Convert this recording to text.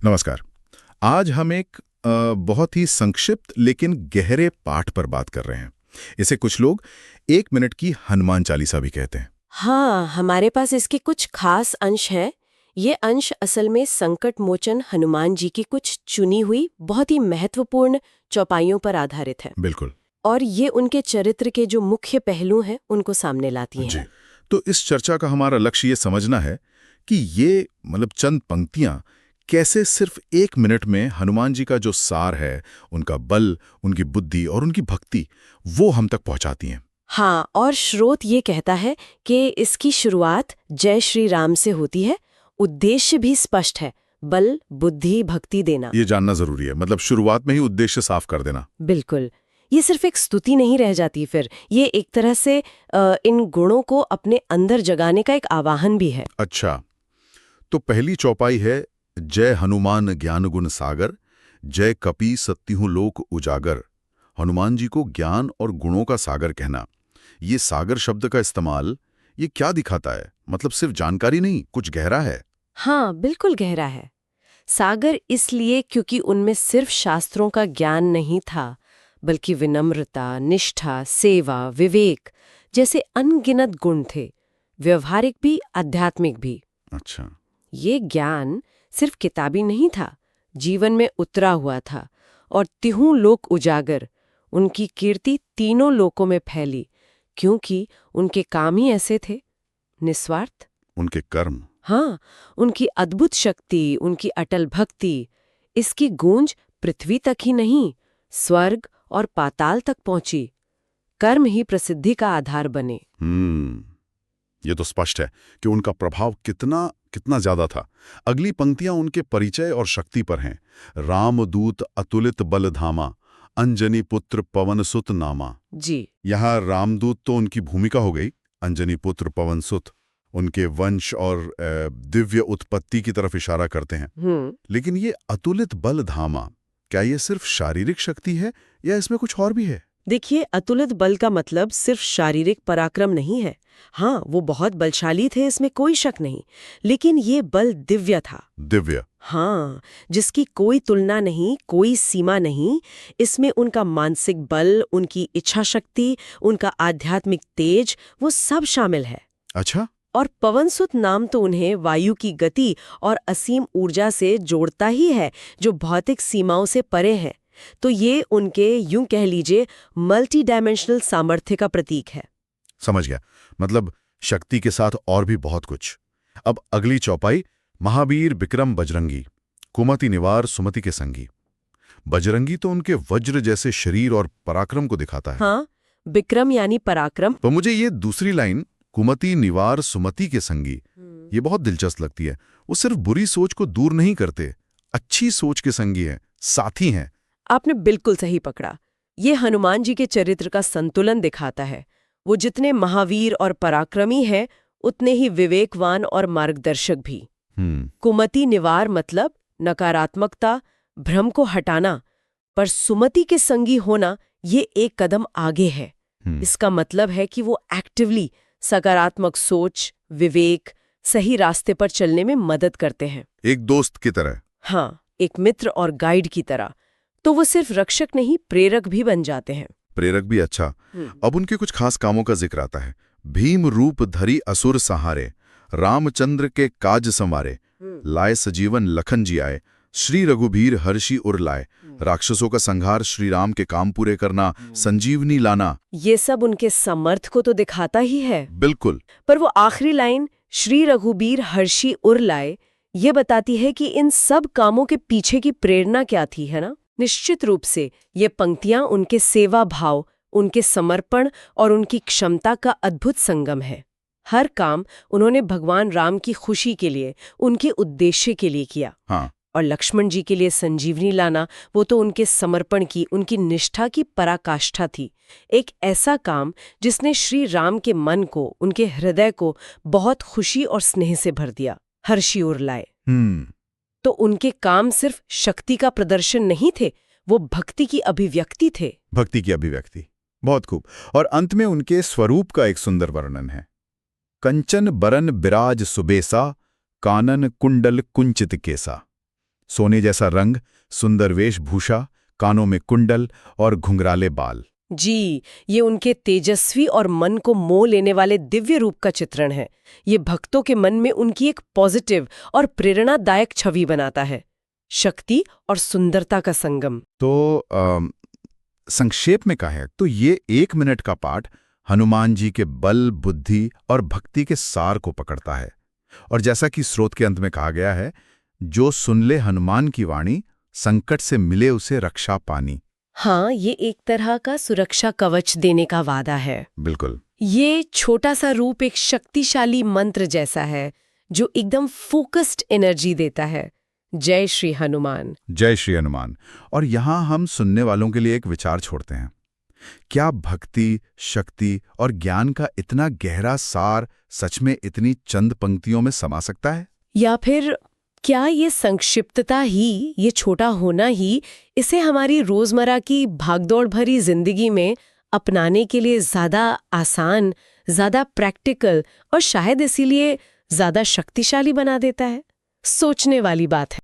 नमस्कार। आज हम एक बहुत ही संक्षिप्त लेकिन गहरे पाठ पर बात कर रहे हैं। इसे कुछ लोग 1 मिनट की हनुमान चालीसा भी कहते हैं। हाँ, हमारे पास इसके कुछ खास अंश हैं। ये अंश असल में संकट मोचन हनुमान जी की कुछ चुनी हुई बहुत ही महत्वपूर्ण चौपाइयों पर आधारित है बिल्कुल। और ये उनके चरित्र के जो मुख्य पहलू हैं उनको सामने लाती जी। हैं। तो इस चर्चा का हमारा लक्ष्य ये समझना है कि ये चंद पंक्तियां कैसे सिर्फ 1 मिनट में हनुमान जी का जो सार है, उनका बल, उनकी बुद्धि और उनकी भक्ति, वो हम तक पहुंचाती हैं। हाँ, और स्रोत ये कहता है कि इसकी शुरुआत जय श्री राम से होती है। उद्देश्य भी स्पष्ट है, बल, बुद्धि, भक्ति देना। ये जानना जरूरी है, शुरुआत में ही उद्देश्य साफ कर देना। बिल्कुल। ये सिर्फ एक स्तुति नहीं रह जाती, फिर ये एक तरह से इन गुणों को अपने अंदर जगाने का एक आवाहन भी है। अच्छा, तो पहली चौपाई है जय हनुमान ज्ञान गुण सागर, जय कपि सत्यहु लोक उजागर। हनुमान जी को ज्ञान और गुणों का सागर कहना, ये सागर शब्द का इस्तेमाल, ये क्या दिखाता है? सिर्फ जानकारी नहीं, कुछ गहरा है। हाँ, बिल्कुल गहरा है। सागर इसलिए क्योंकि उनमें सिर्फ शास्त्रों का ज्ञान नहीं था, बल्कि विनम्रता, निष्ठा, सेवा, विवेक जैसे अनगिनत गुण थे, व्यवहारिक भी, आध्यात्मिक भी। अच्छा। ये ज्ञान सिर्फ किताबी नहीं था, जीवन में उतरा हुआ था और तिहूं लोक उजागर, उनकी कीर्ति तीनों लोकों में फैली, क्योंकि उनके काम ही ऐसे थे, निस्वार्थ। उनके कर्म। हाँ, उनकी अद्भुत शक्ति, उनकी अटल भक्ति, इसकी गूंज पृथ्वी तक ही नहीं, स्वर्ग और पाताल तक पहुंची। कर्म ही प्रसिद्धि का आधार बने। ये तो स्पष्ट है कि उनका प्रभाव कितना कितना ज्यादा था। अगली पंक्तियां उनके परिचय और शक्ति पर हैं। रामदूत अतुलित बल धामा, अंजनी पुत्र पवन सुत नामा। जी। यहाँ रामदूत तो उनकी भूमिका हो गई, अंजनी पुत्र पवन सुत उनके वंश और दिव्य उत्पत्ति की तरफ इशारा करते हैं। लेकिन ये अतुलित बल धामा, क्या ये सिर्फ शारीरिक शक्ति है या इसमें कुछ और भी है? देखिए, अतुलित बल का मतलब सिर्फ शारीरिक पराक्रम नहीं है। हाँ, वो बहुत बलशाली थे, इसमें कोई शक नहीं, लेकिन ये बल दिव्य था। दिव्य। हाँ, जिसकी कोई तुलना नहीं, कोई सीमा नहीं। इसमें उनका मानसिक बल, उनकी इच्छा शक्ति, उनका आध्यात्मिक तेज, वो सब शामिल है। अच्छा। और पवनसुत नाम तो उन्हें वायु की गति और असीम ऊर्जा से जोड़ता ही है, जो भौतिक सीमाओं से परे है। तो ये उनके, यूं कह लीजिए, मल्टी डायमेंशनल सामर्थ्य का प्रतीक है। समझ गया। शक्ति के साथ और भी बहुत कुछ। अब अगली चौपाई, महावीर विक्रम बजरंगी, कुमति निवार सुमति के संगी। बजरंगी तो उनके वज्र जैसे शरीर और पराक्रम को दिखाता है। हाँ, विक्रम यानी पराक्रम। तो मुझे ये दूसरी लाइन, कुमति निवार सुमति के संगी, ये बहुत दिलचस्प लगती है। वो सिर्फ बुरी सोच को दूर नहीं करते, अच्छी सोच के संगी हैं, साथी हैं। आपने बिल्कुल सही पकड़ा। ये हनुमान जी के चरित्र का संतुलन दिखाता है। वो जितने महावीर और पराक्रमी हैं, उतने ही विवेकवान और मार्गदर्शक भी। कुमति निवार मतलब नकारात्मकता, भ्रम को हटाना, पर सुमति के संगी होना ये एक कदम आगे है। इसका मतलब है कि वो एक्टिवली सकारात्मक सोच, विवेक, सही रास्ते पर चलने में मदद करते हैं। एक दोस्त की तरह। हाँ, एक मित्र और गाइड की तरह। तो वो सिर्फ रक्षक नहीं, प्रेरक भी बन जाते हैं। प्रेरक भी अच्छा। अब उनके कुछ खास कामों का जिक्र आता है। भीम रूप धरी असुर सहारे, रामचंद्र के काज संवारे, लाए सजीवन लखन जी आए, श्री रघुबीर हर्षि उर लाए, राक्षसों का संहार, श्री राम के काम पूरे करना, संजीवनी लाना। ये सब उनके समर्थ को तो दिखाता ही है। बिल्कुल। पर वो आखिरी लाइन, श्री रघुबीर हर्षि उर लाए, ये बताती है कि इन सब कामों के पीछे की प्रेरणा क्या थी, है ना? निश्चित रूप से ये पंक्तियां उनके सेवा भाव, उनके समर्पण और उनकी क्षमता का अद्भुत संगम है। हर काम उन्होंने भगवान राम की खुशी के लिए, उनके उद्देश्य के लिए किया। हाँ। और लक्ष्मण जी के लिए संजीवनी लाना, वो तो उनके समर्पण की, उनकी निष्ठा की पराकाष्ठा थी। एक ऐसा काम जिसने श्री राम के मन को, उनके हृदय को बहुत खुशी और स्नेह से भर दिया। हर्षि उर लाए। तो उनके काम सिर्फ शक्ति का प्रदर्शन नहीं थे, वो भक्ति की अभिव्यक्ति थे। भक्ति की अभिव्यक्ति, बहुत खूब। और अंत में उनके स्वरूप का एक सुंदर वर्णन है। कंचन बरन बिराज सुबेसा, कानन कुंडल कुंचित केसा। सोने जैसा रंग, सुंदर वेशभूषा, कानों में कुंडल और घुंघराले बाल। जी, ये उनके तेजस्वी और मन को मोह लेने वाले दिव्य रूप का चित्रण है। ये भक्तों के मन में उनकी एक पॉजिटिव और प्रेरणादायक छवि बनाता है। शक्ति और सुंदरता का संगम। तो संक्षेप में कहें तो ये 1 मिनट का पाठ हनुमान जी के बल, बुद्धि और भक्ति के सार को पकड़ता है। और जैसा कि स्रोत के अंत में कहा गया है, जो सुन ले हनुमान की वाणी, संकट से मिले उसे रक्षा पानी। हाँ, ये एक तरह का सुरक्षा कवच देने का वादा है। बिल्कुल। ये छोटा सा रूप एक शक्तिशाली मंत्र जैसा है जो एकदम फोकस्ड एनर्जी देता है। जय श्री हनुमान। जय श्री हनुमान। और यहाँ हम सुनने वालों के लिए एक विचार छोड़ते हैं। क्या भक्ति, शक्ति और ज्ञान का इतना गहरा सार सच में इतनी चंद पंक्तियों में समा सकता है? या फिर क्या ये संक्षिप्तता ही, ये छोटा होना ही इसे हमारी रोजमर्रा की भागदौड़ भरी जिंदगी में अपनाने के लिए ज्यादा आसान, ज्यादा प्रैक्टिकल और शायद इसीलिए ज्यादा शक्तिशाली बना देता है? सोचने वाली बात है।